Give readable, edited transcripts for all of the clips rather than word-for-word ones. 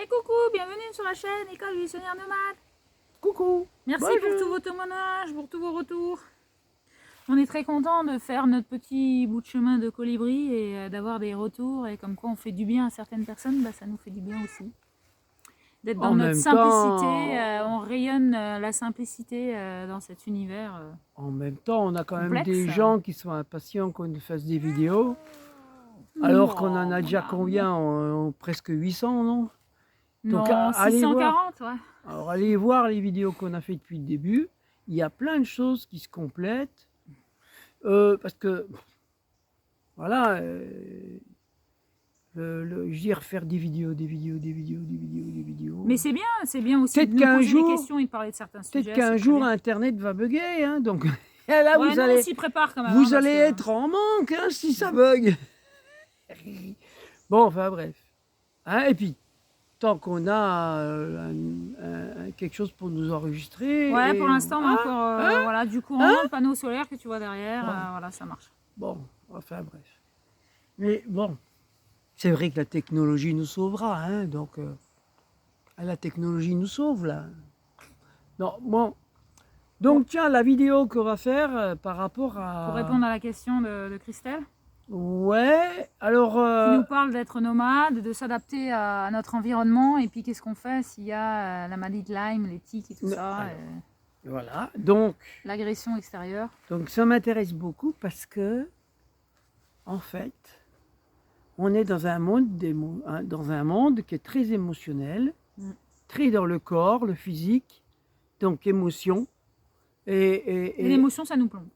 Et coucou, bienvenue sur la chaîne École Buissonnière Nomade. Coucou. Merci Bonjour. pour tous vos témoignages, pour tous vos retours. On est très content de faire notre petit bout de chemin de colibri et d'avoir des retours. Et comme quoi on fait du bien à certaines personnes, bah, ça nous fait du bien aussi. D'être dans En notre même simplicité, temps, on rayonne la simplicité dans cet univers. En même temps, on a quand même Complexe. des gens qui sont impatients qu'on nous fasse des vidéos. Alors qu'on en a déjà combien presque 800, non? Donc, Non, allez voir. 640, ouais. Alors, allez voir les vidéos qu'on a fait depuis le début. Il y a plein de choses qui se complètent. Parce que, voilà, je veux dire, faire des vidéos. Mais c'est bien aussi Peut-être de nous qu'un poser jour- des questions et de parler de certains sujets. Peut-être qu'un c'est jour, très bien. Internet va bugger, hein, donc là, Ouais, vous non, allez... on s'y prépare quand même. Vous hein, allez parce que- être en manque hein, si ça bug. Bon, enfin bref. Hein, et puis, tant qu'on a quelque chose pour nous enregistrer. Ouais, et- pour l'instant, on a Hein, encore voilà, du courant, le panneau solaire que tu vois derrière. Bon. Voilà, ça marche. Bon, enfin bref. Mais bon, c'est vrai que la technologie nous sauvera. Hein, donc, la technologie nous sauve là. Non, bon. Donc, tiens, la vidéo qu'on va faire par rapport à... Pour répondre à la question de Christelle, Ouais, alors... qui nous parle d'être nomade, de s'adapter à notre environnement, et puis qu'est-ce qu'on fait s'il y a la maladie de Lyme, les tiques et tout Non, ça, alors. Voilà, donc l'agression extérieure. ça m'intéresse beaucoup parce que, en fait, on est dans un monde, dans un monde qui est très émotionnel, très dans le corps, le physique, donc émotion. Et l'émotion, ça nous plombe.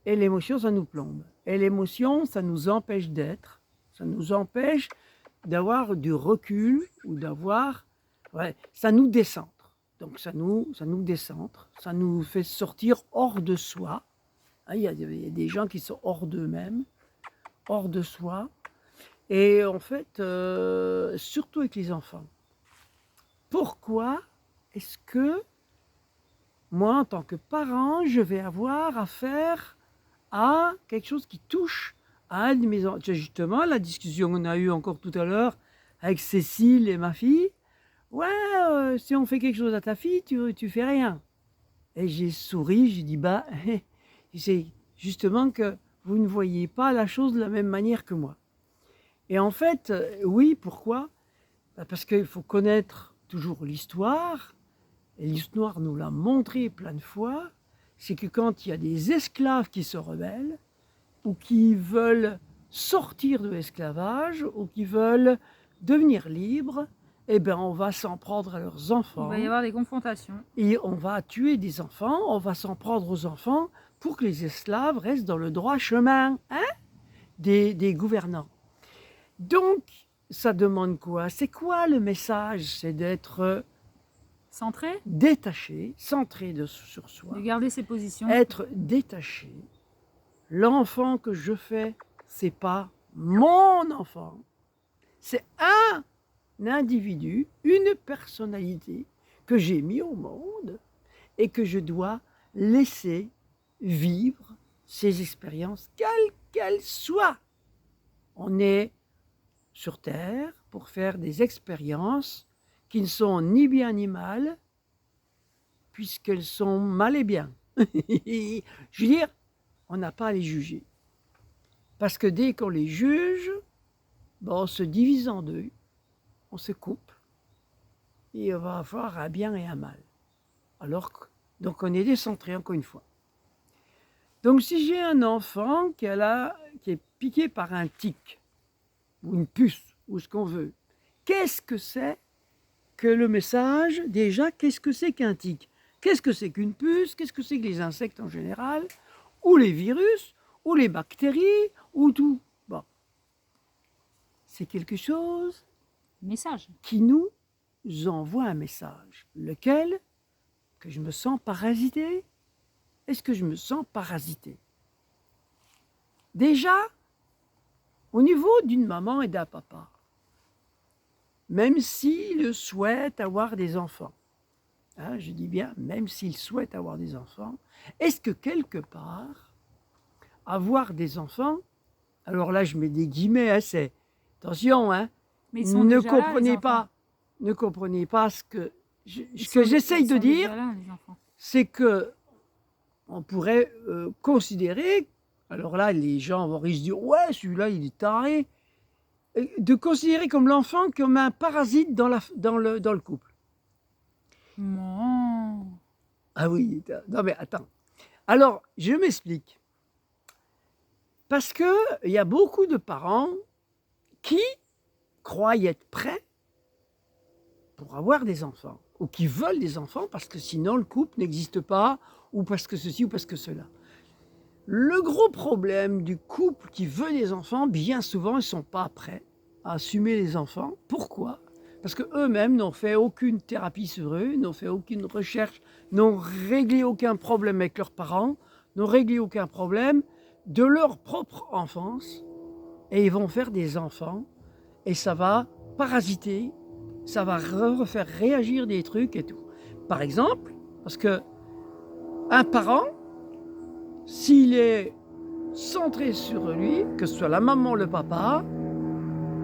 Et l'émotion, ça nous plombe. Et l'émotion, ça nous empêche d'être, ça nous empêche d'avoir du recul ou d'avoir... Ouais, ça nous décentre. Donc ça nous décentre, ça nous fait sortir hors de soi. Il y a des gens qui sont hors d'eux-mêmes, hors de soi. Et en fait, surtout avec les enfants. Pourquoi est-ce que moi, en tant que parent, je vais avoir affaire à quelque chose qui touche à un de mes enfants? Justement, la discussion qu'on a eue encore tout à l'heure avec Cécile et ma fille. Ouais, si on fait quelque chose à ta fille, tu fais rien. Et j'ai souri, j'ai dit, bah, c'est justement que vous ne voyez pas la chose de la même manière que moi. Et en fait, oui, pourquoi? Bah, parce qu'il faut connaître toujours l'histoire, et l'histoire nous l'a montré plein de fois, c'est que quand il y a des esclaves qui se rebellent, ou qui veulent sortir de l'esclavage, ou qui veulent devenir libres, eh bien, on va s'en prendre à leurs enfants. Il va y avoir des confrontations. Et on va tuer des enfants, on va s'en prendre aux enfants pour que les esclaves restent dans le droit chemin des gouvernants. Donc, ça demande quoi? C'est quoi le message? C'est d'être Centré, détaché, centré sur soi, de garder ses positions. être détaché. L'enfant que je fais, c'est pas mon enfant, c'est un individu, une personnalité que j'ai mis au monde et que je dois laisser vivre ses expériences, quelles qu'elles soient. On est sur Terre pour faire des expériences qui ne sont ni bien ni mal, puisqu'elles sont mal et bien. Je veux dire, on n'a pas à les juger. Parce que dès qu'on les juge, on se divise en deux, on se coupe, et on va avoir un bien et un mal. Donc on est décentré encore une fois. Donc si j'ai un enfant qui est piqué par un tic, ou une puce, ou ce qu'on veut, qu'est-ce que c'est que le message? Déjà, qu'est-ce que c'est qu'un tic? Qu'est-ce que c'est qu'une puce? Qu'est-ce que c'est que les insectes en général? Ou les virus? Ou les bactéries? Ou tout? Bon. C'est quelque chose Message. qui nous envoie un message. Lequel? Que je me sens parasité? Est-ce que je me sens parasité? Déjà, au niveau d'une maman et d'un papa, même s'ils souhaitent avoir des enfants, hein, je dis bien, même s'ils souhaitent avoir des enfants, est-ce que quelque part, avoir des enfants, alors là je mets des guillemets, hein, c'est, attention, hein, Mais ils sont ne déjà là, les comprenez enfants. pas, ne comprenez pas ce que Ils j'essaye ils de sont dire, déjà là, les enfants. c'est que on pourrait considérer, alors là, les gens vont se dire, ouais, celui-là, il est taré, et de considérer comme l'enfant comme un parasite dans le couple. Non. Ah oui, non mais attends. Alors, je m'explique. Parce qu'il y a beaucoup de parents qui croient être prêts pour avoir des enfants, ou qui veulent des enfants parce que sinon le couple n'existe pas, ou parce que ceci, ou parce que cela. Le gros problème du couple qui veut des enfants, bien souvent, ils ne sont pas prêts à assumer les enfants. Pourquoi? Parce qu'eux-mêmes n'ont fait aucune thérapie sur eux, n'ont fait aucune recherche, n'ont réglé aucun problème avec leurs parents, n'ont réglé aucun problème de leur propre enfance, et ils vont faire des enfants, et ça va parasiter, ça va refaire réagir des trucs et tout. Par exemple, parce que un parent, s'il est centré sur lui, que ce soit la maman ou le papa,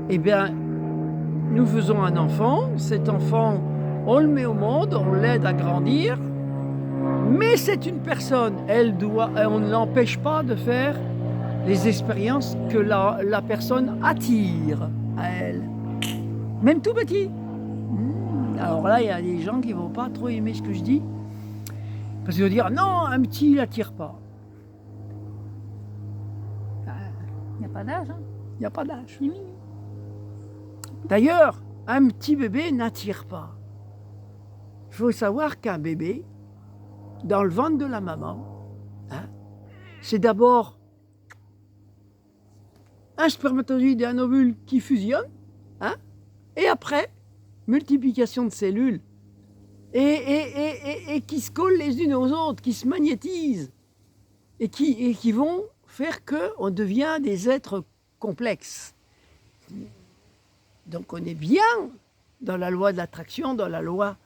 eh bien, nous faisons un enfant, cet enfant, on le met au monde, on l'aide à grandir, mais c'est une personne, on ne l'empêche pas de faire les expériences que la personne attire à elle, même tout petit. Alors là, il y a des gens qui ne vont pas trop aimer ce que je dis, parce qu'ils vont dire, non, un petit, il n'attire pas. Il n'y a pas d'âge, hein. Il n'y a pas d'âge. Mimi. D'ailleurs, un petit bébé n'attire pas. Il faut savoir qu'un bébé, dans le ventre de la maman, hein, c'est d'abord un spermatozoïde et un ovule qui fusionnent, hein, et après, multiplication de cellules, et qui se collent les unes aux autres, qui se magnétisent, et qui vont faire qu'on devient des êtres complexes. Donc on est bien dans la loi de l'attraction, dans la loi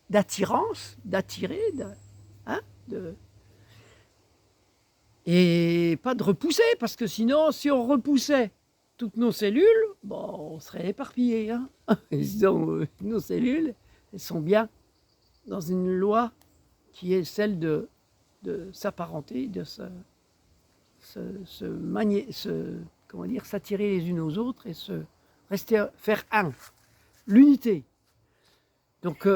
d'attirance, d'attirer, et pas de repousser, parce que sinon, si on repoussait toutes nos cellules, bon, on serait éparpillés. Hein. Nos cellules, elles sont bien dans une loi qui est celle de s'apparenter, de s'attirer les unes aux autres et faire un, l'unité. Donc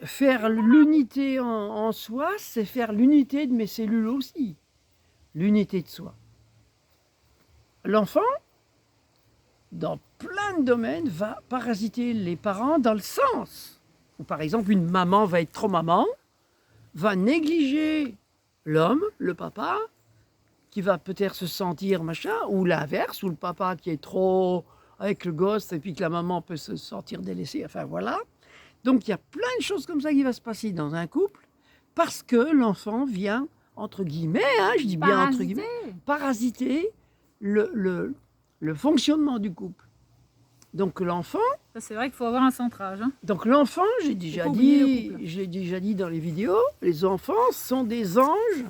faire l'unité en soi, c'est faire l'unité de mes cellules aussi, l'unité de soi. L'enfant, dans plein de domaines, va parasiter les parents dans le sens où, par exemple, une maman va être trop maman, va négliger l'homme, le papa, qui va peut-être se sentir machin, ou l'inverse, ou le papa qui est trop avec le gosse, et puis que la maman peut se sentir délaissée, enfin voilà. Donc il y a plein de choses comme ça qui va se passer dans un couple, parce que l'enfant vient, entre guillemets, hein, je dis bien entre guillemets, parasiter le fonctionnement du couple. Donc l'enfant... C'est vrai qu'il faut avoir un centrage. Hein. Donc l'enfant, j'ai déjà dit dans les vidéos, les enfants sont des anges,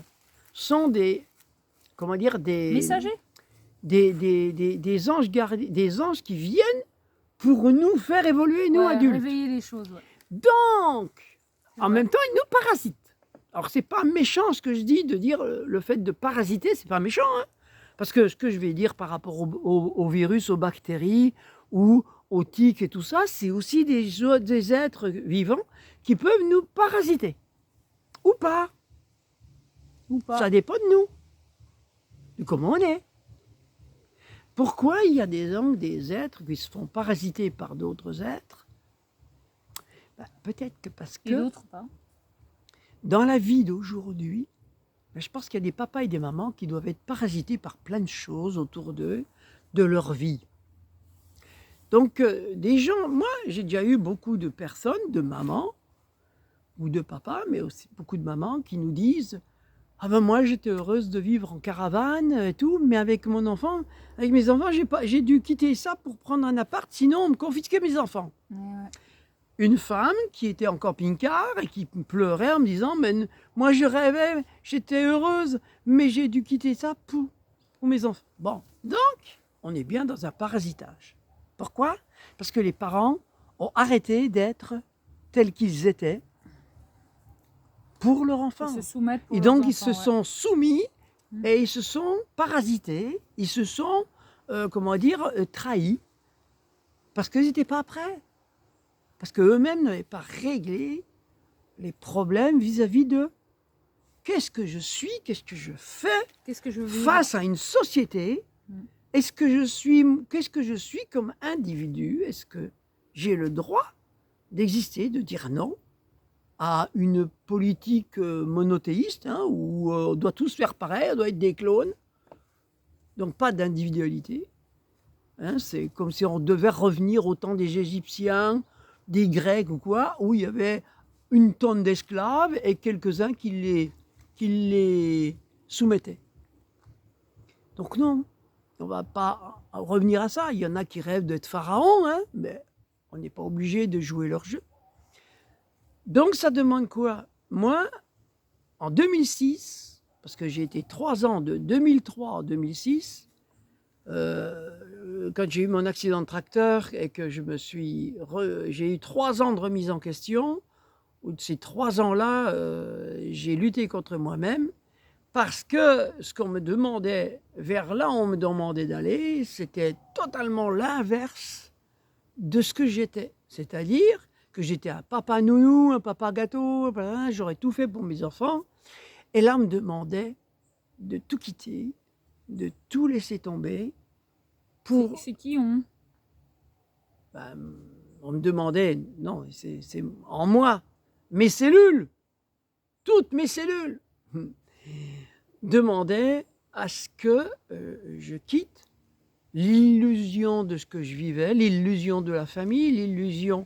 sont des... Comment dire, des... Messagers. Des anges gardés, des anges qui viennent pour nous faire évoluer, nous adultes. Réveiller les choses, ouais. Donc, en même temps, ils nous parasitent. Alors, c'est pas méchant ce que je dis, de dire le fait de parasiter, c'est pas méchant. Hein, parce que ce que je vais dire par rapport aux virus, aux bactéries ou aux tiques et tout ça, c'est aussi des êtres vivants qui peuvent nous parasiter. Ou pas. Ou pas. Ça dépend de nous, de comment on est. Pourquoi il y a des êtres qui se font parasiter par d'autres êtres? Peut-être que parce que... Et d'autres pas. Dans la vie d'aujourd'hui, je pense qu'il y a des papas et des mamans qui doivent être parasités par plein de choses autour d'eux, de leur vie. Donc, des gens... Moi, j'ai déjà eu beaucoup de personnes, de mamans, ou de papas, mais aussi beaucoup de mamans qui nous disent... Ah ben moi j'étais heureuse de vivre en caravane et tout, mais avec mes enfants, j'ai dû quitter ça pour prendre un appart, sinon on me confisquait mes enfants. Ouais. Une femme qui était en camping-car et qui pleurait en me disant, mais moi je rêvais, j'étais heureuse, mais j'ai dû quitter ça pour mes enfants. Bon, donc on est bien dans un parasitage. Pourquoi? Parce que les parents ont arrêté d'être tels qu'ils étaient pour leur enfant. Ils se soumettent pour Et leurs donc, ils enfants, se ouais. sont soumis Mm. et ils se sont parasités, ils se sont, trahis, parce qu'ils n'étaient pas prêts. Parce qu'eux-mêmes n'avaient pas réglé les problèmes vis-à-vis de qu'est-ce que je suis, qu'est-ce que je fais Qu'est-ce que je veux vivre? face à une société. Mm. Qu'est-ce que je suis comme individu? Est-ce que j'ai le droit d'exister, de dire non à une politique monothéiste, hein, où on doit tous faire pareil, on doit être des clones, donc pas d'individualité. Hein, c'est comme si on devait revenir au temps des Égyptiens, des Grecs ou quoi, où il y avait une tonne d'esclaves et quelques-uns qui les soumettaient. Donc non, on ne va pas revenir à ça. Il y en a qui rêvent d'être pharaons, hein, mais on n'est pas obligé de jouer leur jeu. Donc ça demande quoi? Moi, en 2006, parce que j'ai été 3 ans, de 2003 à 2006, quand j'ai eu mon accident de tracteur et que j'ai eu 3 ans de remise en question, où de ces 3 ans-là, j'ai lutté contre moi-même, parce que ce qu'on me demandait, vers là où on me demandait d'aller, c'était totalement l'inverse de ce que j'étais. C'est-à-dire que j'étais un papa nounou, un papa gâteau, j'aurais tout fait pour mes enfants. Et là, on me demandait de tout quitter, de tout laisser tomber pour... C'est qui on? Ben, on me demandait, non, c'est en moi, mes cellules, toutes mes cellules, demandaient à ce que je quitte l'illusion de ce que je vivais, l'illusion de la famille, l'illusion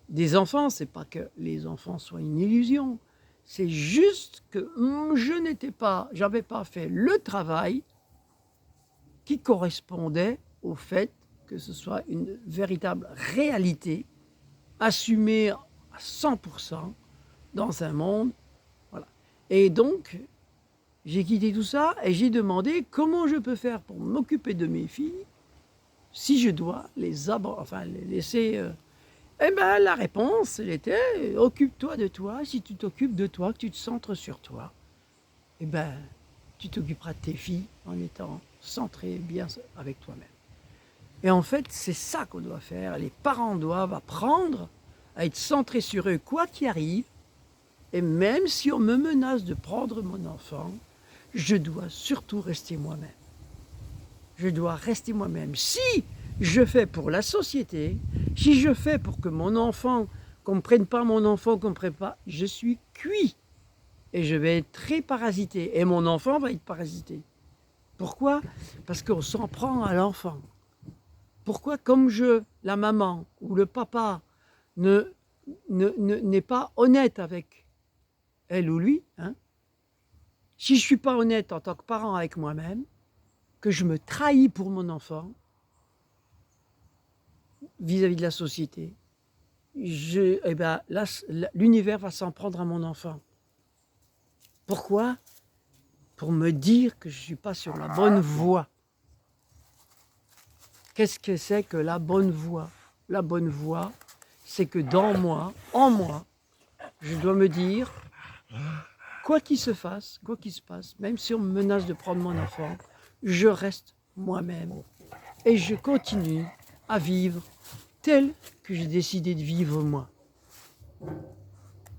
des enfants. C'est pas que les enfants soient une illusion, c'est juste que j'avais pas fait le travail qui correspondait au fait que ce soit une véritable réalité assumée à 100% dans un monde. Voilà. Et donc, j'ai quitté tout ça et j'ai demandé comment je peux faire pour m'occuper de mes filles si je dois les laisser. Eh bien, la réponse, elle était occupe-toi de toi. Si tu t'occupes de toi, que tu te centres sur toi, eh bien, tu t'occuperas de tes filles en étant centré bien avec toi-même. Et en fait, c'est ça qu'on doit faire. Les parents doivent apprendre à être centrés sur eux, quoi qu'il arrive. Et même si on me menace de prendre mon enfant, je dois surtout rester moi-même. Je dois rester moi-même. Si je fais pour la société, si je fais pour que mon enfant qu'on ne prenne pas mon enfant, qu'on ne prenne pas, je suis cuit. Et je vais être très parasité. Et mon enfant va être parasité. Pourquoi? Parce qu'on s'en prend à l'enfant. Pourquoi, comme la maman ou le papa n'est pas honnête avec elle ou lui, hein, si je ne suis pas honnête en tant que parent avec moi-même, que je me trahis pour mon enfant vis-à-vis de la société, eh ben, l'univers va s'en prendre à mon enfant. Pourquoi? Pour me dire que je ne suis pas sur la bonne voie. Qu'est-ce que c'est que la bonne voie? La bonne voie, c'est que dans moi, en moi, je dois me dire, quoi qu'il se fasse, quoi qu'il se passe, même si on me menace de prendre mon enfant, je reste moi-même et je continue à vivre tel que j'ai décidé de vivre moi.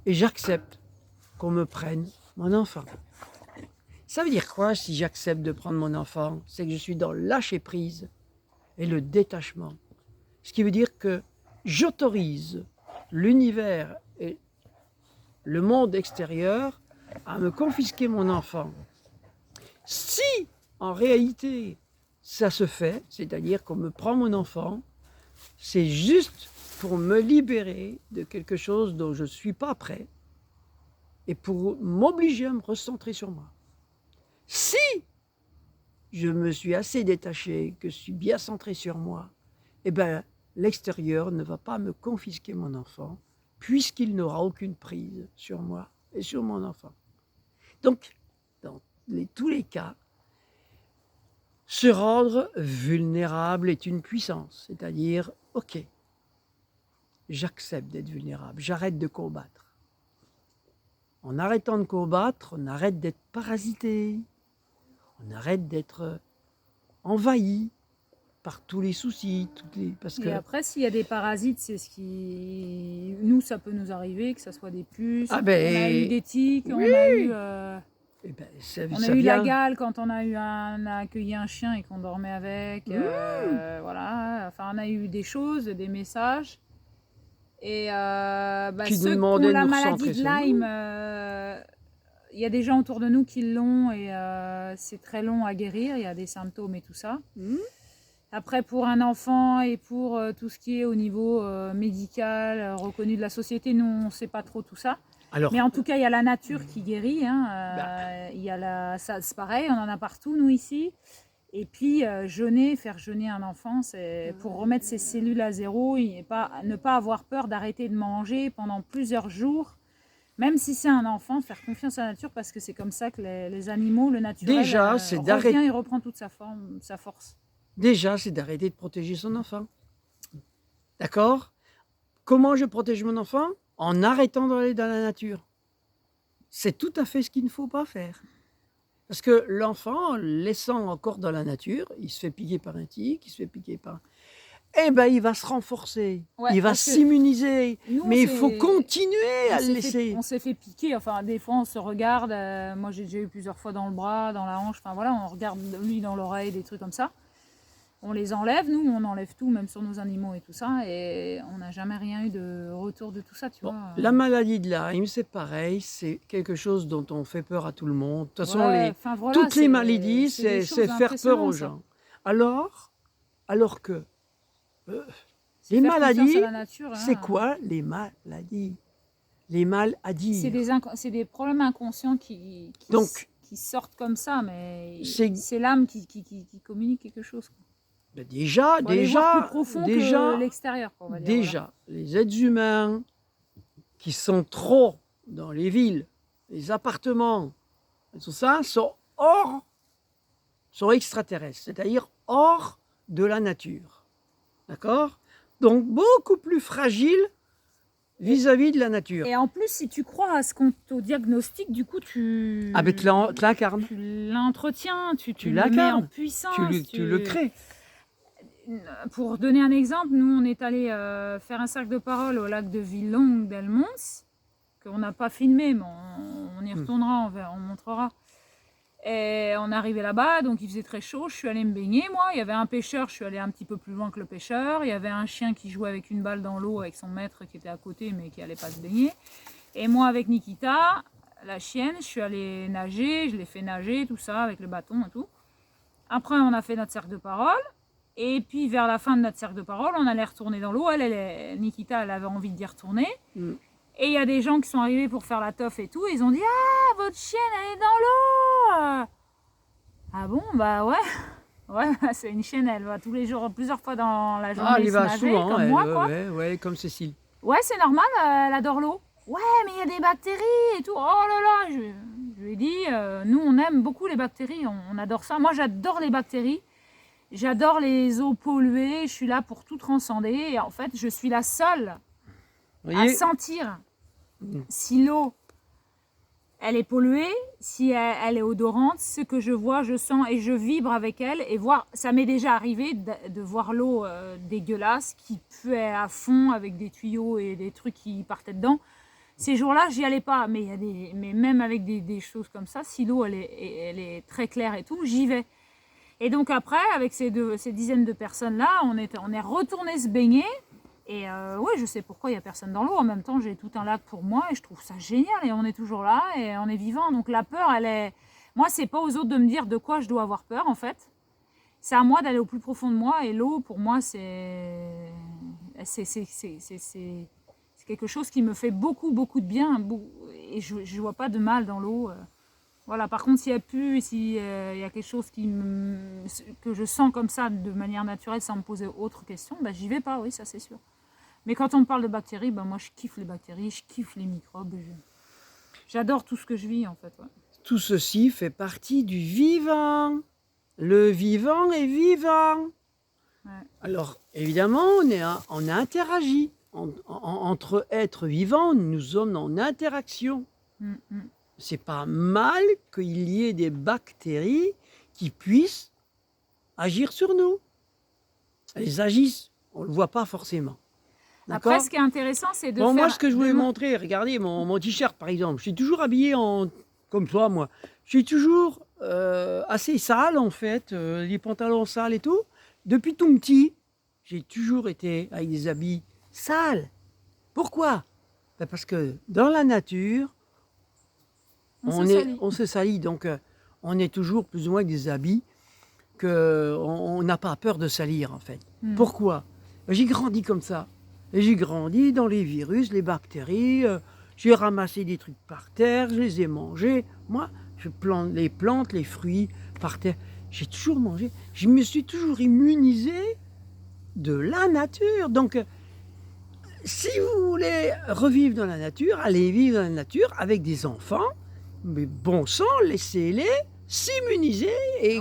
Et j'accepte qu'on me prenne mon enfant. Ça veut dire quoi si j'accepte de prendre mon enfant? C'est que je suis dans le lâcher-prise et le détachement. Ce qui veut dire que j'autorise l'univers et le monde extérieur à me confisquer mon enfant. Si, en réalité, ça se fait, c'est-à-dire qu'on me prend mon enfant, c'est juste pour me libérer de quelque chose dont je ne suis pas prêt et pour m'obliger à me recentrer sur moi. Si je me suis assez détaché, que je suis bien centré sur moi, eh bien, l'extérieur ne va pas me confisquer mon enfant, puisqu'il n'aura aucune prise sur moi et sur mon enfant. Donc, dans tous les cas, se rendre vulnérable est une puissance, c'est-à-dire, ok, j'accepte d'être vulnérable, j'arrête de combattre. En arrêtant de combattre, on arrête d'être parasité, on arrête d'être envahi par tous les soucis, parce Et que après, s'il y a des parasites, c'est ce qui... Nous, ça peut nous arriver, que ce soit des puces, Ah on a ben, eu des tiques, oui. Eh ben, on a eu la gale quand on a accueilli un chien et qu'on dormait avec. Voilà, enfin, on a eu des choses, des messages. Et Qui nous ceux qui ont demandaient de la nous maladie recentrer de sur nous. Lyme, il y a des gens autour de nous qui l'ont et c'est très long à guérir, il y a des symptômes et tout ça. Après, pour un enfant et pour tout ce qui est au niveau médical, reconnu de la société, nous, on ne sait pas trop tout ça. Alors, Mais en tout cas, il y a la nature qui guérit. Il y a ça, c'est pareil, on en a partout, nous, ici. Et puis, faire jeûner un enfant, c'est pour remettre ses cellules à zéro et ne pas avoir peur d'arrêter de manger pendant plusieurs jours. Même si c'est un enfant, faire confiance à la nature parce que c'est comme ça que les animaux, le naturel, déjà, c'est revient et reprend toute sa forme, sa force. Déjà, c'est d'arrêter de protéger son enfant. D'accord? Comment je protège mon enfant? En arrêtant d'aller dans la nature. C'est tout à fait ce qu'il ne faut pas faire. Parce que l'enfant, laissant encore dans la nature, il se fait piquer par un tique, il se fait piquer par... Eh bien, il va se renforcer, Ouais, il va s'immuniser. Mais il faut continuer à le laisser. On s'est fait piquer, enfin des fois on se regarde, moi j'ai déjà eu plusieurs fois dans le bras, dans la hanche, enfin voilà, on regarde lui dans l'oreille, des trucs comme ça. On les enlève, nous on enlève tout, même sur nos animaux et tout ça, et on n'a jamais rien eu de retour de tout ça, tu vois. La maladie de Lyme, c'est pareil, c'est quelque chose dont on fait peur à tout le monde. De toute façon, voilà, toutes les maladies, c'est c'est faire peur aux gens. Alors que les maladies, c'est quoi les maladies? Les maladies. C'est des problèmes inconscients qui sortent comme ça, mais c'est l'âme qui communique quelque chose, quoi. Ben déjà, plus profond que l'extérieur, on va dire, déjà, les êtres humains qui sont trop dans les villes, les appartements, tout ça, sont extraterrestres, c'est-à-dire hors de la nature. D'accord? Donc beaucoup plus fragiles vis-à-vis de la nature. Et en plus, si tu crois à ce qu'on te diagnostique, du coup, tu l'incarnes. Tu l'entretiens, tu le l'incarnes. mets en puissance. Tu le crées. Pour donner un exemple, nous on est allé faire un cercle de parole au lac de Villongue d'Elmons, qu'on n'a pas filmé, mais on y retournera, on montrera. Et on est arrivé là-bas, donc il faisait très chaud, je suis allée me baigner moi, il y avait un pêcheur, je suis allée un petit peu plus loin que le pêcheur, il y avait un chien qui jouait avec une balle dans l'eau avec son maître qui était à côté mais qui n'allait pas se baigner. Et moi avec Nikita, la chienne, je suis allée nager, je l'ai fait nager, tout ça, avec le bâton et tout. Après on a fait notre cercle de parole. Et puis vers la fin de notre cercle de parole, on allait retourner dans l'eau. Nikita, elle avait envie d'y retourner. Et il y a des gens qui sont arrivés pour faire la teuf et tout. Et ils ont dit: ah, votre chienne, elle est dans l'eau. Ah bon, bah ouais. Ouais, c'est une chienne, elle va tous les jours, plusieurs fois dans la journée. Elle y va nager, souvent, comme moi, quoi. Ouais, comme Cécile. Ouais, c'est normal, elle adore l'eau. Ouais, mais il y a des bactéries et tout. Oh là là, je lui ai dit, nous on aime beaucoup les bactéries, on adore ça. Moi j'adore les bactéries. J'adore les eaux polluées, je suis là pour tout transcender. Et en fait, je suis la seule à sentir si l'eau, elle est polluée, si elle est odorante, ce que je vois, je sens et je vibre avec elle. Et voir, ça m'est déjà arrivé de voir l'eau dégueulasse qui puait à fond avec des tuyaux et des trucs qui partaient dedans. Ces jours-là, j'y allais pas, mais même avec des choses comme ça, si l'eau elle est très claire et tout, j'y vais. Et donc après, avec ces dizaines de personnes-là, on est retourné se baigner. Et ouais, je sais pourquoi il n'y a personne dans l'eau. En même temps, j'ai tout un lac pour moi et je trouve ça génial. Et on est toujours là et on est vivant. Donc la peur, elle est... Moi, c'est pas aux autres de me dire de quoi je dois avoir peur, en fait. C'est à moi d'aller au plus profond de moi. Et l'eau, pour moi, c'est quelque chose qui me fait beaucoup, beaucoup de bien. Et je ne vois pas de mal dans l'eau. Voilà, par contre, s'il y a pus, s'il y a quelque chose que je sens comme ça de manière naturelle sans me poser autre question, bah, j'y vais pas, oui, ça c'est sûr. Mais quand on me parle de bactéries, bah, moi je kiffe les bactéries, je kiffe les microbes. J'adore tout ce que je vis en fait. Ouais. Tout ceci fait partie du vivant. Le vivant est vivant. Ouais. Alors, évidemment, on a interagi entre êtres vivants, nous sommes en interaction. Mm, mm. C'est pas mal qu'il y ait des bactéries qui puissent agir sur nous. Elles agissent, on ne le voit pas forcément. Après, ce qui est intéressant, c'est de Bon, faire... moi, ce que je voulais montrer, regardez mon t-shirt par exemple. Je suis toujours habillé comme toi, moi. Je suis toujours assez sale en fait, les pantalons sales et tout. Depuis tout petit, j'ai toujours été avec des habits sales. Pourquoi? Ben parce que dans la nature, on se salit. Donc, on est toujours plus ou moins avec des habits qu'on n'a pas peur de salir en fait. Mm. Pourquoi? Ben, j'ai grandi comme ça. Et j'ai grandi dans les virus, les bactéries. J'ai ramassé des trucs par terre, je les ai mangés. Moi, je plante les plantes, les fruits par terre. J'ai toujours mangé. Je me suis toujours immunisé de la nature. Donc, si vous voulez revivre dans la nature, allez vivre dans la nature avec des enfants. Mais bon sang, laissez-les s'immuniser et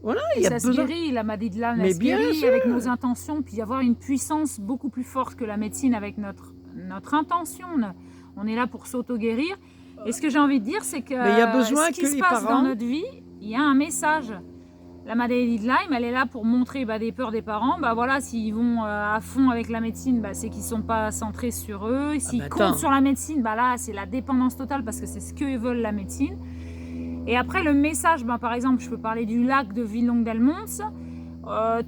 voilà, et ça se guérit, la maladie de Lyme, elle se guérit avec nos intentions, puis avoir une puissance beaucoup plus forte que la médecine avec notre intention. On est là pour s'auto-guérir. Et ce que j'ai envie de dire, c'est que mais il y a besoin ce qui se passe dans notre vie, il y a un message. La maladie de Lyme, elle est là pour montrer des peurs des parents. Voilà, s'ils vont à fond avec la médecine, c'est qu'ils ne sont pas centrés sur eux. S'ils comptent sur la médecine, là, c'est la dépendance totale parce que c'est ce que veulent la médecine. Et après, le message, par exemple, je peux parler du lac de Villongue-d'Elmons.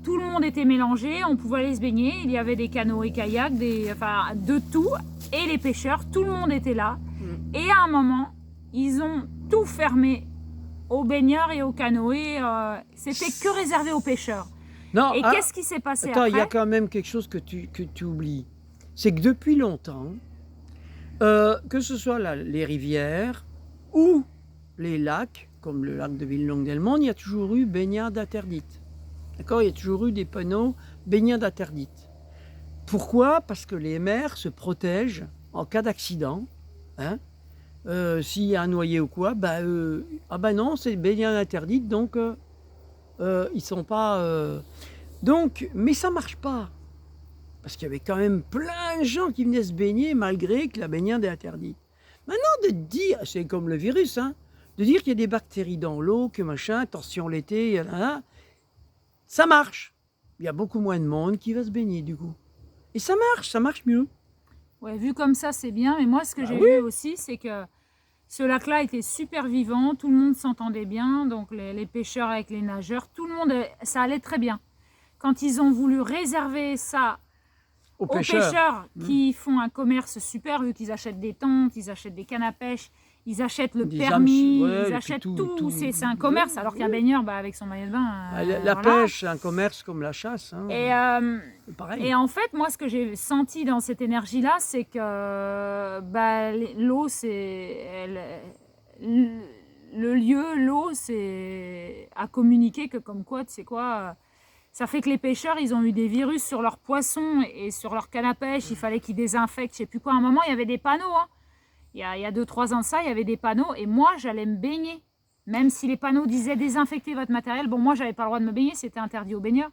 Tout le monde était mélangé, on pouvait aller se baigner. Il y avait des canots et kayaks, de tout. Et les pêcheurs, tout le monde était là. Et à un moment, ils ont tout fermé aux baigneurs et aux canoës. C'était que réservé aux pêcheurs. Non, et qu'est-ce qui s'est passé après? Il y a quand même quelque chose que tu oublies. C'est que depuis longtemps, que ce soit les rivières ou les lacs, comme le lac de Villongue-d'Elmons, il y a toujours eu baignade interdite. D'accord? Il y a toujours eu des panneaux baignade interdite. Pourquoi? Parce que les mers se protègent en cas d'accident. Hein? S'il y a un noyé ou quoi, non, c'est baignade interdite, donc ils sont pas... Donc, mais ça marche pas. Parce qu'il y avait quand même plein de gens qui venaient se baigner malgré que la baignade est interdite. Maintenant, de dire, c'est comme le virus, hein, de dire qu'il y a des bactéries dans l'eau, que machin, attention l'été, ça marche. Il y a beaucoup moins de monde qui va se baigner du coup. Et ça marche mieux. Ouais, vu comme ça, c'est bien. Mais moi, ce que j'ai vu aussi, c'est que ce lac-là était super vivant, tout le monde s'entendait bien, donc les pêcheurs avec les nageurs, tout le monde, ça allait très bien. Quand ils ont voulu réserver ça aux pêcheurs qui font un commerce super, vu qu'ils achètent des tentes, ils achètent des cannes à pêche, ils achètent le permis, ils achètent tout. C'est un commerce, alors qu'un baigneur, avec son maillot de bain... la pêche, c'est un commerce comme la chasse. Hein. Et en fait, moi, ce que j'ai senti dans cette énergie-là, c'est que l'eau, c'est... Le lieu, l'eau, c'est à communiquer que comme quoi, tu sais quoi... Ça fait que les pêcheurs, ils ont eu des virus sur leurs poissons et sur leur canne à pêche. Il fallait qu'ils désinfectent, je sais plus quoi. À un moment, il y avait des panneaux. Hein. Il y a 2-3 ans de ça, il y avait des panneaux. Et moi, j'allais me baigner. Même si les panneaux disaient désinfecter votre matériel. Bon, moi, j'avais pas le droit de me baigner. C'était interdit aux baigneurs.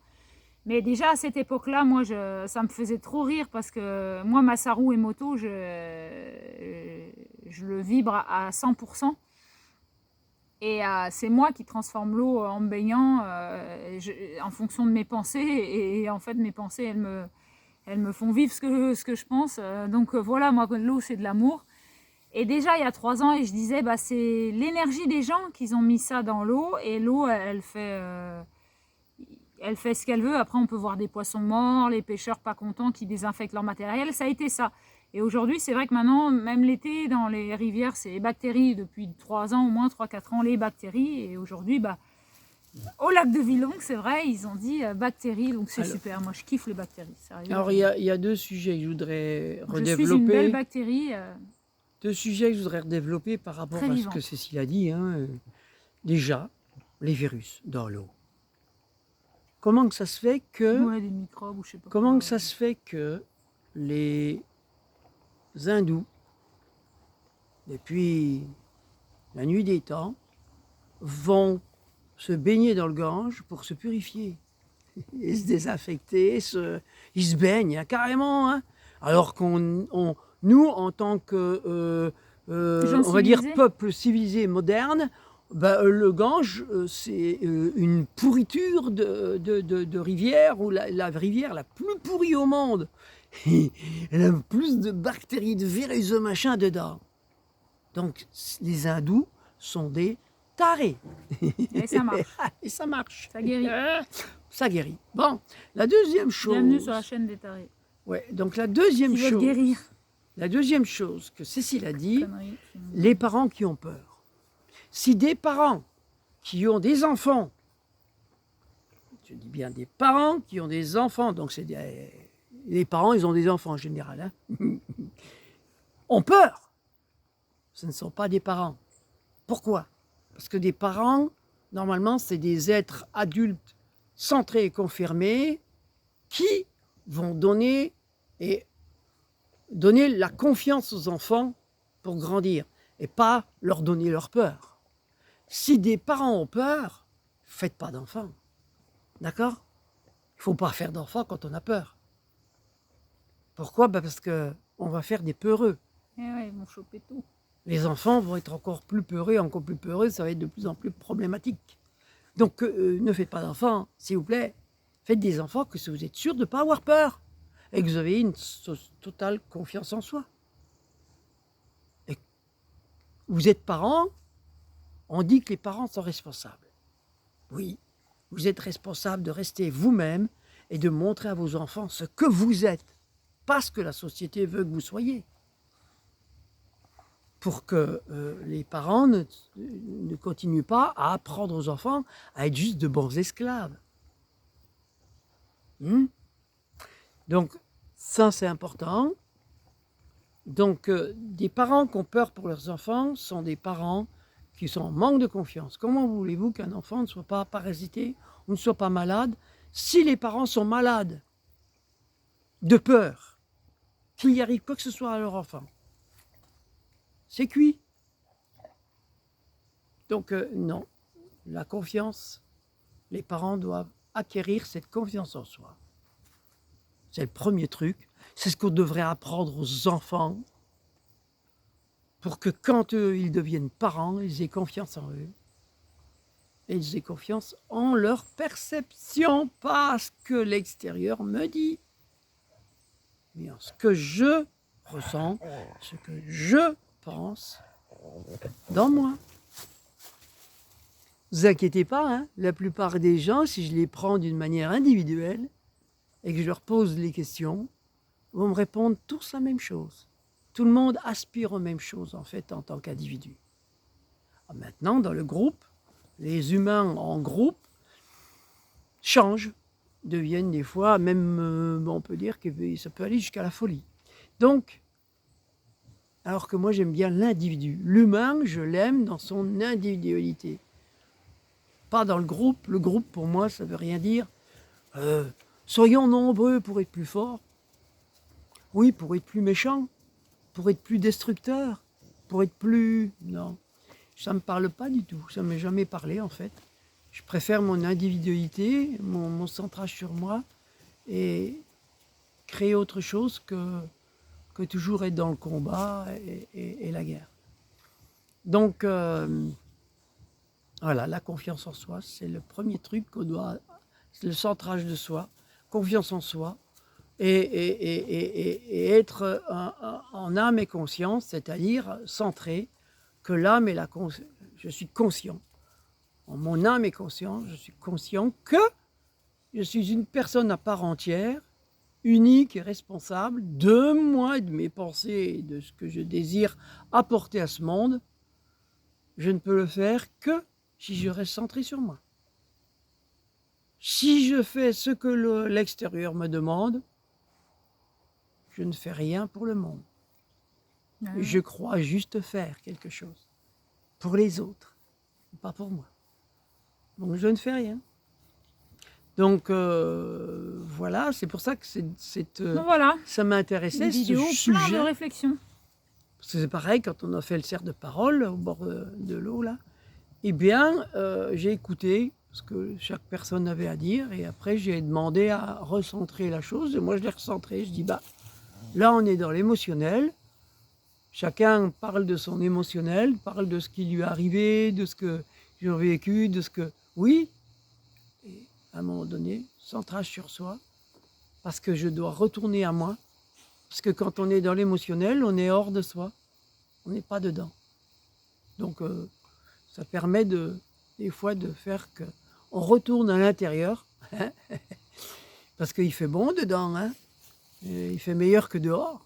Mais déjà, à cette époque-là, moi, ça me faisait trop rire. Parce que moi, Masaru et moto, je le vibre à 100%. Et c'est moi qui transforme l'eau en me baignant en fonction de mes pensées. Et en fait, mes pensées, elles me font vivre ce que je pense. Donc voilà, moi, l'eau, c'est de l'amour. Et déjà, il y a 3 ans, et je disais, c'est l'énergie des gens qui ont mis ça dans l'eau. Et l'eau, elle fait ce qu'elle veut. Après, on peut voir des poissons morts, les pêcheurs pas contents qui désinfectent leur matériel. Ça a été ça. Et aujourd'hui, c'est vrai que maintenant, même l'été, dans les rivières, c'est les bactéries. Depuis 3 ans, au moins 3-4 ans, les bactéries. Et aujourd'hui, au lac de Villongue, c'est vrai, ils ont dit bactéries. Donc c'est super. Moi, je kiffe les bactéries. Sérieux. Alors, il y a 2 sujets que je voudrais redévelopper. Je suis une belle bactérie. 2 sujets que je voudrais redévelopper par rapport à ce que Cécile a dit. Hein. Déjà, les virus dans l'eau. Comment que ça se fait que... des microbes ou je sais pas. Comment que ça se fait que les hindous, depuis la nuit des temps, vont se baigner dans le Gange pour se purifier et se désinfecter, ils se baignent carrément. Hein. Alors nous, en tant que, Gens on va dire, civilisés. peuple civilisé moderne, ben, le Gange, c'est une pourriture de rivière, ou la rivière la plus pourrie au monde. Elle a plus de bactéries, de virus, de machin dedans. Donc, les hindous sont des tarés. Et ça marche. Et ça marche. Ça guérit. Ça guérit. Bon, la deuxième chose. Bienvenue sur la chaîne des tarés. Ouais, donc la deuxième Qui veulent chose. guérir. La deuxième chose que Cécile a dit, Conneries. les parents qui ont peur. Si des parents qui ont des enfants, je dis bien des parents qui ont des enfants, donc c'est les parents, ils ont des enfants en général, hein, ont peur. Ce ne sont pas des parents. Pourquoi? Parce que des parents, normalement, c'est des êtres adultes centrés et confirmés qui vont donner la confiance aux enfants pour grandir et pas leur donner leur peur. Si des parents ont peur, faites pas d'enfants. D'accord? Il ne faut pas faire d'enfants quand on a peur. Pourquoi? Ben parce qu'on va faire des peureux. Eh ouais, ils vont choper tout. Les enfants vont être encore plus peureux, ça va être de plus en plus problématique. Donc ne faites pas d'enfants, s'il vous plaît. Faites des enfants que si vous êtes sûr de ne pas avoir peur et que vous avez une totale confiance en soi. Et vous êtes parents, on dit que les parents sont responsables. Oui, vous êtes responsable de rester vous-même et de montrer à vos enfants ce que vous êtes, pas ce que la société veut que vous soyez. Pour que les parents ne continuent pas à apprendre aux enfants à être juste de bons esclaves. Donc, ça c'est important. Donc, des parents qui ont peur pour leurs enfants sont des parents qui sont en manque de confiance. Comment voulez-vous qu'un enfant ne soit pas parasité ou ne soit pas malade si les parents sont malades de peur qu'il y arrive quoi que ce soit à leur enfant? C'est cuit. Donc, non, la confiance, les parents doivent acquérir cette confiance en soi. C'est le premier truc. C'est ce qu'on devrait apprendre aux enfants pour que quand ils deviennent parents, ils aient confiance en eux. Et ils aient confiance en leur perception, pas ce que l'extérieur me dit, mais en ce que je ressens, ce que je pense dans moi. Ne vous inquiétez pas, hein, la plupart des gens, si je les prends d'une manière individuelle et que je leur pose les questions, vont me répondre tous la même chose. Tout le monde aspire aux mêmes choses, en fait, en tant qu'individu. Maintenant, dans le groupe, les humains en groupe changent, deviennent des fois, même, on peut dire que ça peut aller jusqu'à la folie. Donc, alors que moi, j'aime bien l'individu. L'humain, je l'aime dans son individualité. Pas dans le groupe. Le groupe, pour moi, ça ne veut rien dire. Soyons nombreux pour être plus forts. Oui, pour être plus méchants, pour être plus destructeurs, pour être plus... Non, ça ne me parle pas du tout. Ça ne m'est jamais parlé, en fait. Je préfère mon individualité, mon centrage sur moi, et créer autre chose que toujours être dans le combat et la guerre. Donc, voilà, la confiance en soi, c'est le premier truc qu'on doit... C'est le centrage de soi, confiance en soi, et être en âme et conscience, c'est-à-dire centré, que l'âme et la conscience... Je suis conscient. En mon âme est consciente, je suis conscient que je suis une personne à part entière, unique et responsable de moi et de mes pensées et de ce que je désire apporter à ce monde. Je ne peux le faire que si je reste centré sur moi. Si je fais ce que l'extérieur me demande, je ne fais rien pour le monde. Je crois juste faire quelque chose pour les autres, pas pour moi. Donc je ne fais rien. Donc voilà, c'est pour ça que Donc voilà, ça m'intéressait une ce vidéo plein de sujet. réflexions. Parce que c'est pareil, quand on a fait le cerf de parole au bord de l'eau, là, eh bien, j'ai écouté ce que chaque personne avait à dire, et après j'ai demandé à recentrer la chose, et moi je l'ai recentré, je dis, bah, Là, on est dans l'émotionnel. Chacun parle de son émotionnel, parle de ce qui lui est arrivé, de ce que j'ai vécu, de ce que... Oui, et à un moment donné, centrage sur soi, parce que je dois retourner à moi. Parce que quand on est dans l'émotionnel, on est hors de soi. On n'est pas dedans. Donc, ça permet des fois de faire qu'on retourne à l'intérieur. Parce qu'il fait bon dedans. Hein, et il fait meilleur que dehors.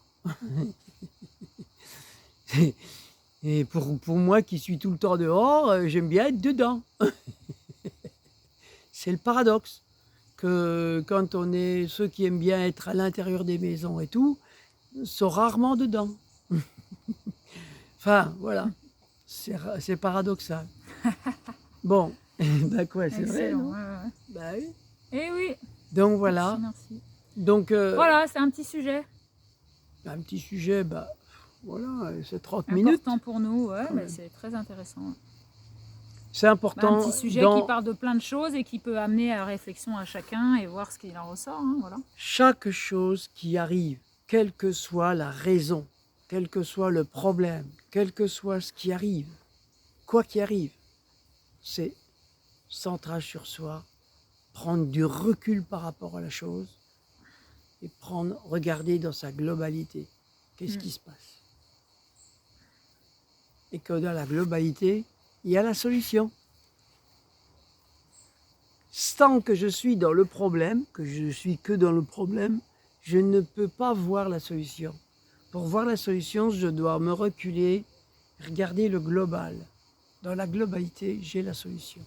Et pour moi qui suis tout le temps dehors, j'aime bien être dedans. C'est le paradoxe. Que quand on est ceux qui aiment bien être à l'intérieur des maisons et tout, sont rarement dedans. Enfin, voilà. C'est paradoxal. Bon, bah quoi, c'est vrai, Excellent. non? Ouais, ouais. Bah oui. Eh oui. Donc voilà. Merci. Donc, Voilà, c'est un petit sujet un petit sujet, bah voilà, c'est 30 minutes. important pour nous. Ouais, Quand bah, même. c'est très intéressant. C'est Bah, important. un petit sujet qui parle de plein de choses et qui peut amener à réflexion à chacun et voir ce qu'il en ressort. Hein, voilà. Chaque chose qui arrive, quelle que soit la raison, quel que soit le problème, quel que soit ce qui arrive, quoi qu'il arrive, c'est centrage sur soi, prendre du recul par rapport à la chose et regarder dans sa globalité. Qu'est-ce qui se passe? Et que dans la globalité, il y a la solution. Tant que je suis dans le problème, que je suis que dans le problème, je ne peux pas voir la solution. Pour voir la solution, je dois me reculer, regarder le global. Dans la globalité, j'ai la solution.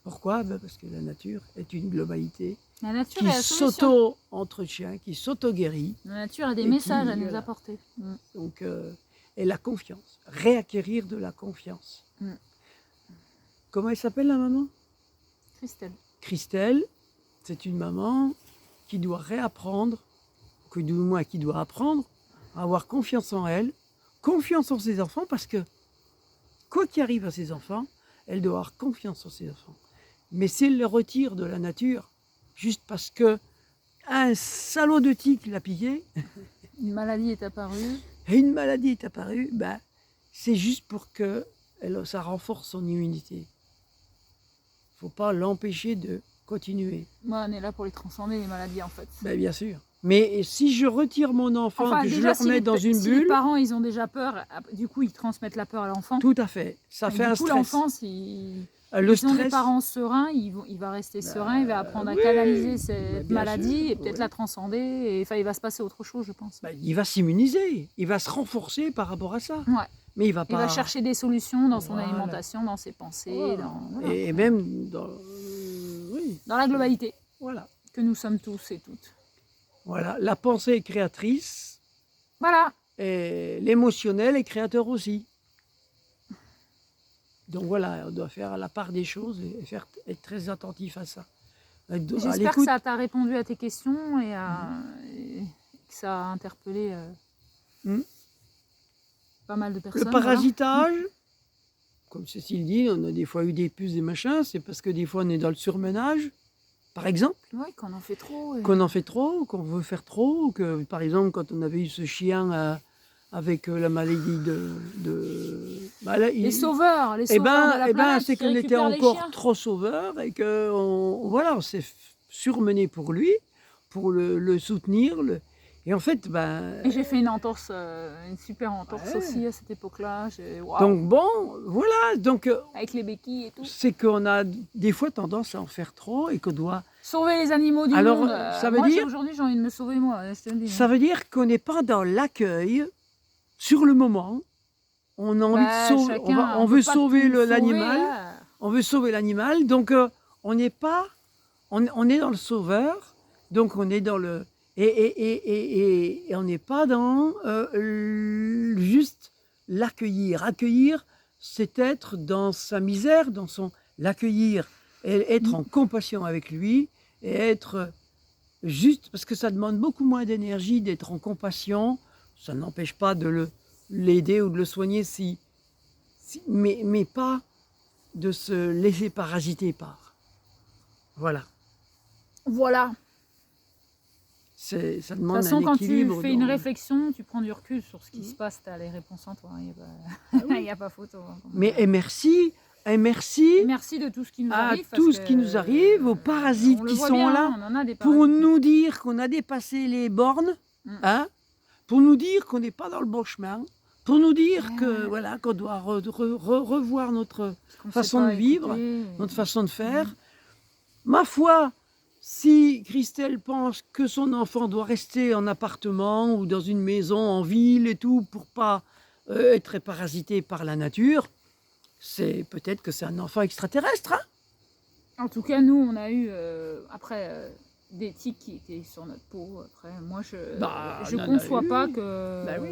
Pourquoi? Ben parce que la nature est une globalité La nature qui est la solution. s'auto-entretient, qui s'auto-guérit. La nature a des Et messages qui, à nous voilà. apporter. Donc, et la confiance. Réacquérir de la confiance. Mm. Comment elle s'appelle la maman? Christelle. Christelle, c'est une maman qui doit réapprendre, que du moins qui doit apprendre à avoir confiance en elle, confiance en ses enfants, parce que quoi qu'il arrive à ses enfants, elle doit avoir confiance en ses enfants. Mais si elle le retire de la nature, juste parce que un salaud de tic l'a pillé, Une maladie est apparue. et une maladie est apparue, ben, c'est juste pour que ça renforce son immunité. Il ne faut pas l'empêcher de continuer. Moi, on est là pour les transcender, les maladies, en fait. Ben, bien sûr. Mais si je retire mon enfant, Enfin, que je déjà, le remets dans une si les bulle, parents, ils ont déjà peur, du coup, ils transmettent la peur à l'enfant. tout à fait, ça Et fait du un coup, stress. l'enfant, Le ils sont des stress, parents sereins, il va rester serein, il va apprendre à oui, canaliser cette bien maladie sûr, et peut-être oui. la transcender. Et, enfin, il va se passer autre chose, je pense. ben, il va s'immuniser, il va se renforcer par rapport à ça. Ouais. Mais il va Il pas. va chercher des solutions dans son Voilà. alimentation, dans ses pensées, Voilà. voilà. Et même dans. Oui, Dans la globalité voilà. que nous sommes tous et toutes. Voilà. La pensée est créatrice Voilà. et l'émotionnel est créateur aussi. Donc voilà, on doit faire la part des choses et être très attentif à ça. À J'espère que l'écoute. ça t'a répondu à tes questions et que ça a interpellé pas mal de personnes. Le parasitage, comme Cécile dit, on a des fois eu des puces, des machins, c'est parce que des fois on est dans le surmenage, par exemple, Oui, qu'on en fait trop. qu'on en fait trop, qu'on veut faire trop, que par exemple quand on avait eu ce chien avec la maladie Les sauveurs, eh de la ben, planète c'est qui qu'on était récupèrent les encore chiens. trop sauveurs et que voilà, on s'est surmené pour lui, pour le soutenir. Et en fait, ben, Et j'ai fait une entorse, une super entorse Ouais. aussi à cette époque-là. Waouh. donc bon, voilà, donc Avec les béquilles et tout. c'est qu'on a des fois tendance à en faire trop et qu'on doit. Sauver les animaux du Alors, monde. ça veut moi, dire- aujourd'hui, j'ai envie de me sauver moi, je te le dis. Ça veut dire qu'on n'est pas dans l'accueil sur le moment. On a envie de sauver, Chacun, on peut veut pas sauver tout l'animal. là. On veut sauver l'animal, donc on n'est pas, on est dans le sauveur, donc on est dans le, et on n'est pas dans juste l'accueillir. Accueillir, c'est être dans sa misère, l'accueillir, et être en compassion avec lui, et être juste, parce que ça demande beaucoup moins d'énergie d'être en compassion, ça n'empêche pas de l'aider ou de le soigner mais pas de se laisser parasiter par. Voilà. Voilà. Ça De toute demande façon, un quand tu équilibre. fais une dans- réflexion, tu prends du recul sur ce qui se passe, tu as les réponses en toi. Il n'y a, Ah oui. y a pas photo. Hein, comme Mais on dit. et merci Et merci de tout ce qui nous à arrive. tout parce ce que, qui nous arrive, aux parasites on le qui voit sont bien, là, on en a des pour parasites. nous dire qu'on a dépassé les bornes, Mm. hein, pour nous dire qu'on n'est pas dans le bon chemin, pour nous dire que Ouais. voilà qu'on doit revoir notre Qu'on façon sait de pas vivre, écouter, notre façon de faire. Ma foi, si Christelle pense que son enfant doit rester en appartement ou dans une maison en ville et tout pour pas être parasité par la nature, c'est peut-être que c'est un enfant extraterrestre. Hein. En tout cas, nous, on a eu après des tiques qui étaient sur notre peau. Après, moi, je On en a conçois eu. pas que. Bah oui.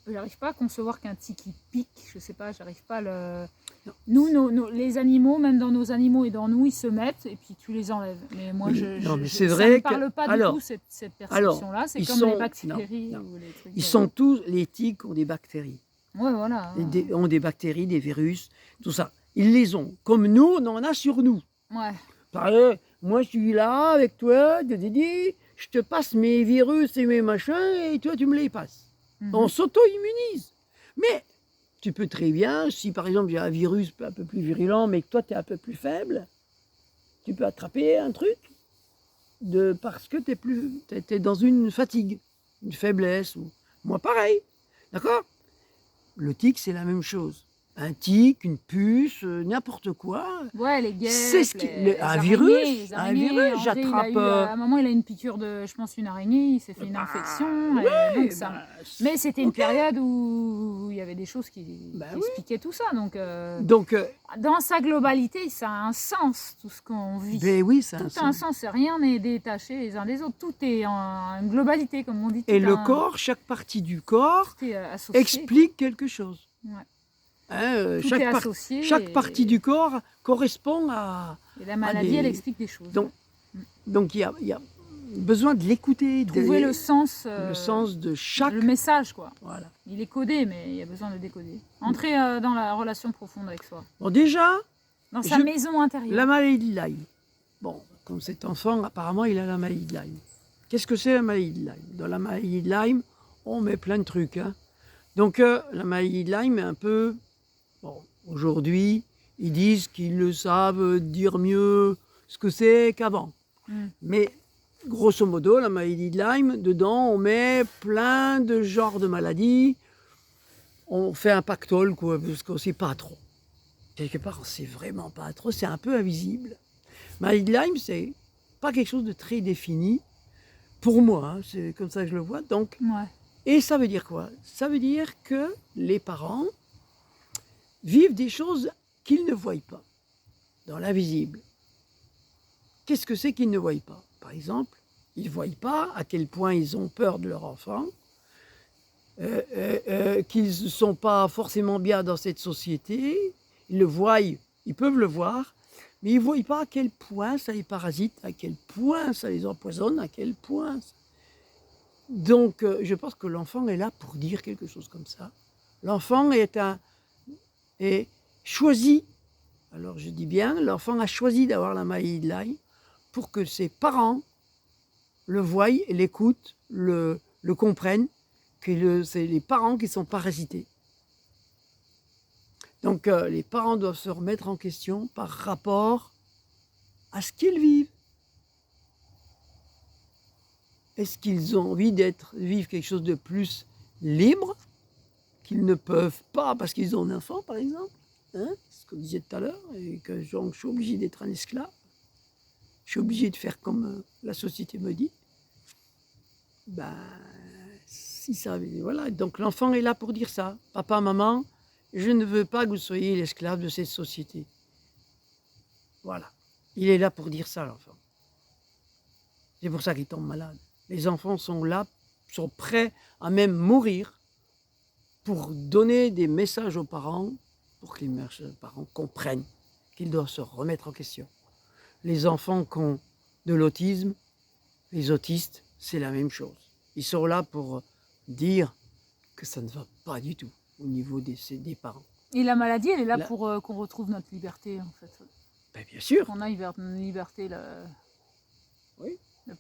J'arrive pas à concevoir qu'un tique il pique. Je sais pas, j'arrive pas à le. Non. Nous, les animaux, même dans nos animaux et dans nous, ils se mettent et puis tu les enlèves. Mais moi, Oui. Non, mais c'est ça vrai me parle que- pas alors, du tout cette perception-là. C'est ils comme sont- les bactéries non, ou les trucs. Ils sont tous, les tiques ont des bactéries, Ouais, voilà. ont des bactéries, des virus, tout ça. Ils les ont. Comme nous, on en a sur nous. Ouais. Pareil, moi je suis là avec toi, je te passe mes virus et mes machins et toi tu me les passes. Mhm. On s'auto-immunise. Mais tu peux très bien, si par exemple j'ai un virus un peu plus virulent mais que toi tu es un peu plus faible, tu peux attraper un truc parce que tu es dans une fatigue, une faiblesse. Moi pareil, d'accord. Le tic c'est la même chose. Un tic, une puce, n'importe quoi. Ouais, les guêpes, C'est ce qui- les un araignées, virus, les un araignées. virus, André, j'attrape, à un moment, il a eu une piqûre de, je pense, une araignée, il s'est fait une infection. Et donc ça... Mais c'était une ok. période où il y avait des choses qui Bah expliquaient tout ça. Donc, Donc, dans sa globalité, ça a un sens, tout ce qu'on vit. ben oui, ça a un Tout a un sens. sens, rien n'est détaché les uns des autres. Tout est en globalité, comme on dit. Et tout le un- corps, chaque partie du corps tout est associé. explique quelque chose. Ouais. Hein, Tout est associé. chaque partie du corps correspond à... Et la maladie, des- elle explique des choses. Donc il y a besoin de l'écouter, Trouver le sens de chaque... le message, quoi. Voilà. Il est codé, mais il y a besoin de le décoder. Entrer dans la relation profonde avec soi. Bon, déjà, Dans sa maison intérieure. la maladie de Lyme. Bon, comme cet enfant, apparemment, il a la maladie de Lyme. Qu'est-ce que c'est la maladie de Lyme? Dans la maladie de Lyme, on met plein de trucs. Hein. Donc, la maladie de Lyme est un peu... Bon, aujourd'hui, ils disent qu'ils le savent dire mieux ce que c'est qu'avant. Mais, grosso modo, la maladie de Lyme, dedans, on met plein de genres de maladies. On fait un pactole, quoi, parce qu'on ne sait pas trop. Quelque part, on ne sait vraiment pas trop, c'est un peu invisible. Maladie de Lyme, c'est pas quelque chose de très défini, pour moi, hein, c'est comme ça que je le vois. Donc, Ouais. et ça veut dire quoi? Ça veut dire que les parents vivent des choses qu'ils ne voient pas, dans l'invisible. Qu'est-ce que c'est qu'ils ne voient pas? Par exemple, ils ne voient pas à quel point ils ont peur de leur enfant, qu'ils ne sont pas forcément bien dans cette société. Ils le voient, ils peuvent le voir, mais ils ne voient pas à quel point ça les parasite, à quel point ça les empoisonne, à quel point... Donc, je pense que l'enfant est là pour dire quelque chose comme ça. L'enfant est choisi, alors je dis bien, l'enfant a choisi d'avoir la maladie de Lyme pour que ses parents le voient, l'écoutent, le comprennent, que c'est les parents qui sont parasités. Donc, les parents doivent se remettre en question par rapport à ce qu'ils vivent. Est-ce qu'ils ont envie vivre quelque chose de plus libre, qu'ils ne peuvent pas parce qu'ils ont un enfant, par exemple, hein, ce qu'on disait tout à l'heure, et que je suis obligé d'être un esclave, je suis obligé de faire comme la société me dit. Ben, si ça, voilà. Donc l'enfant est là pour dire ça. Papa, maman, je ne veux pas que vous soyez l'esclave de cette société. Voilà. Il est là pour dire ça, l'enfant. C'est pour ça qu'il tombe malade. Les enfants sont là, sont prêts à même mourir pour donner des messages aux parents, pour que les parents comprennent qu'ils doivent se remettre en question. Les enfants qui ont de l'autisme, les autistes, c'est la même chose. Ils sont là pour dire que ça ne va pas du tout au niveau des parents. Et la maladie, elle est là pour qu'on retrouve notre liberté, en fait. Ben, bien sûr. Qu'on aille vers une liberté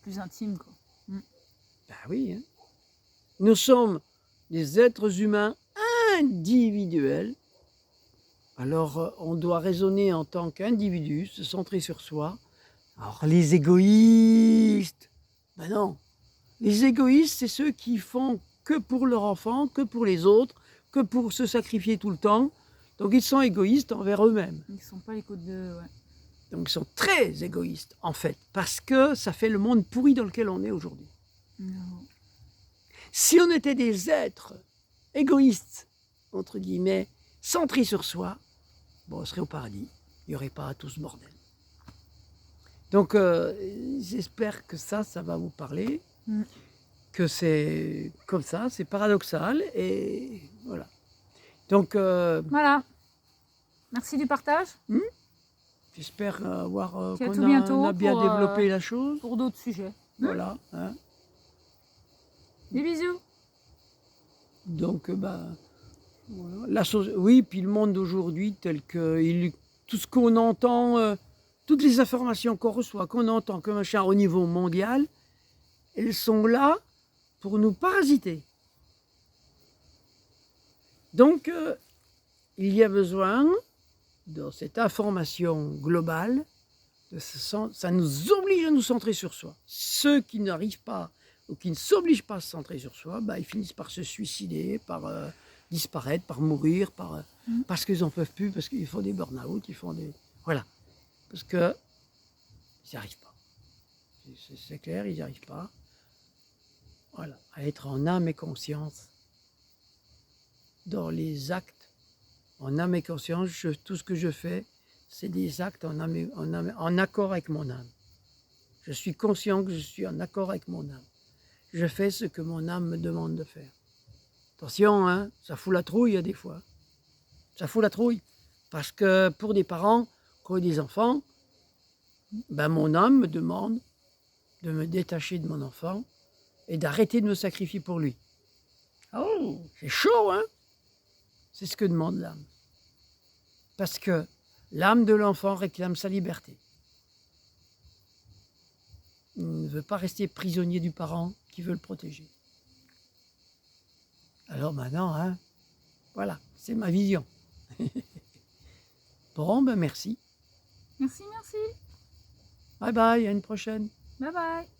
plus intime, quoi. Ben oui, hein. Nous sommes des êtres humains individuels. Alors, on doit raisonner en tant qu'individu, se centrer sur soi. Alors, les égoïstes, ben non. Les égoïstes, c'est ceux qui font que pour leur enfant, que pour les autres, que pour se sacrifier tout le temps. Donc, ils sont égoïstes envers eux-mêmes. Ils sont pas les côtes de... Ouais. Donc, ils sont très égoïstes, en fait, parce que ça fait le monde pourri dans lequel on est aujourd'hui. Non. Si on était des êtres égoïstes, entre guillemets, centrés sur soi, bon, on serait au paradis. Il n'y aurait pas tout ce bordel. Donc, j'espère que ça va vous parler, que c'est comme ça, c'est paradoxal, et voilà. Donc, Voilà. Merci du partage. j'espère avoir Puis à qu'on tout bientôt a bien pour, développé la chose. Pour d'autres sujets. Voilà. Hein. Des bisous. Donc, voilà. Oui, puis le monde d'aujourd'hui, tel que tout ce qu'on entend, toutes les informations qu'on reçoit, qu'on entend comme machin au niveau mondial, elles sont là pour nous parasiter. Donc, il y a besoin, dans cette information globale, ça nous oblige à nous centrer sur soi. Ceux qui n'arrivent pas ou qui ne s'obligent pas à se centrer sur soi, ils finissent par se suicider, par disparaître, par mourir, parce qu'ils n'en peuvent plus, parce qu'ils font des burn-out, ils font des... Voilà. Parce qu'ils n'y arrivent pas. C'est clair, ils n'y arrivent pas. Voilà. À être en âme et conscience. Dans les actes, en âme et conscience, tout ce que je fais, c'est des actes en accord avec mon âme. Je suis conscient que je suis en accord avec mon âme. Je fais ce que mon âme me demande de faire. Attention, hein, ça fout la trouille des fois. Ça fout la trouille. Parce que pour des parents qui ont des enfants, mon âme me demande de me détacher de mon enfant et d'arrêter de me sacrifier pour lui. Oh, c'est chaud, hein? C'est ce que demande l'âme. Parce que l'âme de l'enfant réclame sa liberté. Il ne veut pas rester prisonnier du parent qui veut le protéger. Alors maintenant, hein, voilà, c'est ma vision. Bon, merci. Merci. Bye bye, à une prochaine. Bye bye.